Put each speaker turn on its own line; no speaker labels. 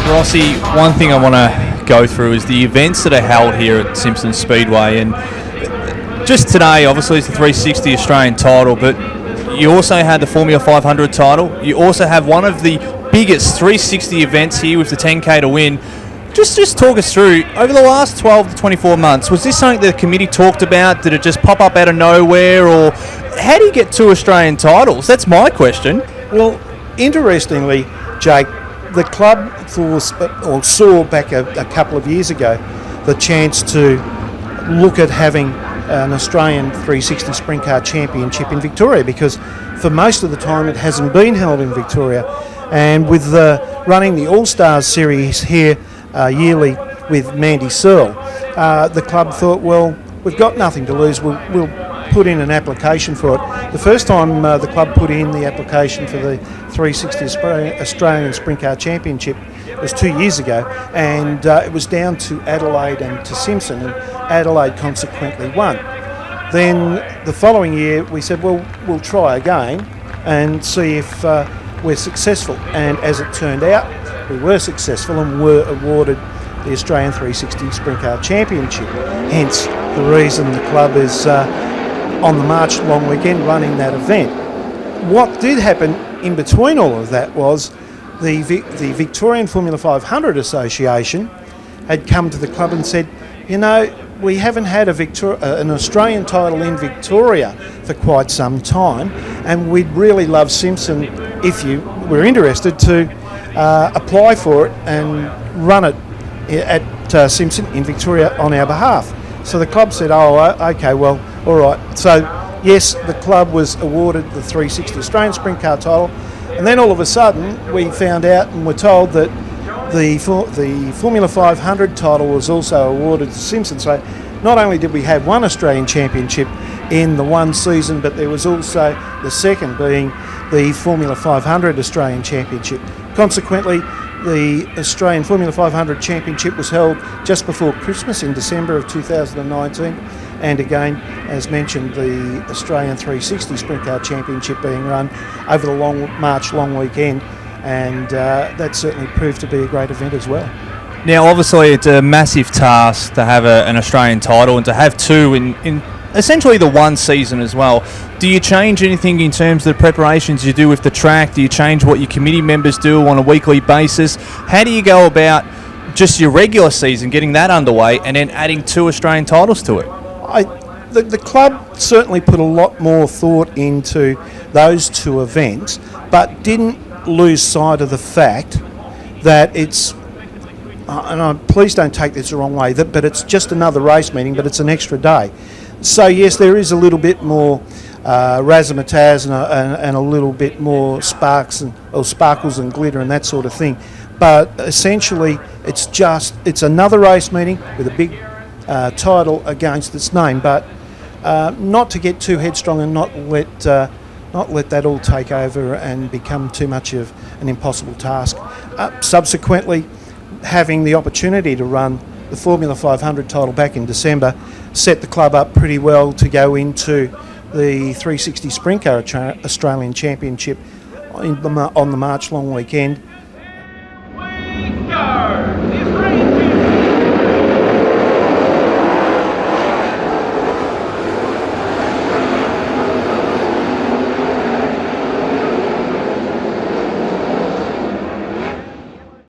Rossi, one thing I want to go through is the events that are held here at Simpson Speedway, and just today obviously it's the 360 Australian title, but you also had the Formula 500 title. You also have one of the biggest 360 events here with the 10K to win. Just talk us through, over the last 12 to 24 months, was this something the committee talked about? Did it just pop up out of nowhere, or how do you get 2 Australian titles? That's my question.
Well, interestingly, Jake, the club saw back a couple of years ago the chance to look at having an Australian 360 Sprint Car Championship in Victoria, because for most of the time it hasn't been held in Victoria. And with running the All-Stars series here yearly with Mandy Searle, the club thought, well, we've got nothing to lose, we'll put in an application for it. The first time the club put in the application for the 360 Australian Sprint Car Championship was 2 years ago, and it was down to Adelaide and to Simpson, and Adelaide consequently won. Then the following year we said, well, we'll try again and see if we're successful, and as it turned out, we were successful and were awarded the Australian 360 Sprint Car Championship. Hence the reason the club is on the March long weekend running that event. What did happen in between all of that was the Victorian Formula 500 Association had come to the club and said, you know, we haven't had an Australian title in Victoria for quite some time, and we'd really love Simpson, if you were interested, to apply for it and run it at Simpson in Victoria on our behalf. So the club said, oh, okay, well, all right. So, yes, the club was awarded the 360 Australian Sprint Car title, and then all of a sudden we found out and were told that the Formula 500 title was also awarded to Simpson. So not only did we have one Australian championship in the one season, but there was also the second, being the Formula 500 Australian Championship. Consequently, the Australian Formula 500 Championship was held just before Christmas in December of 2019, and again, as mentioned, the Australian 360 Sprint Car Championship being run over the March long weekend, and that certainly proved to be a great event as well.
Now, obviously, it's a massive task to have an Australian title and to have 2 in essentially the one season as well. Do you change anything in terms of the preparations you do with the track? Do you change what your committee members do on a weekly basis? How do you go about just your regular season, getting that underway, and then adding 2 Australian titles to it?
The club certainly put a lot more thought into those 2 events, but didn't lose sight of the fact that it's, please don't take this the wrong way, but it's just another race meeting, but it's an extra day. So yes, there is a little bit more razzmatazz and a little bit more sparkles and glitter and that sort of thing. But essentially, it's another race meeting with a big title against its name. But not to get too headstrong and not let that all take over and become too much of an impossible task. Subsequently, having the opportunity to run the Formula 500 title back in December set the club up pretty well to go into the 360 Sprint Car Australian Championship on the March long weekend,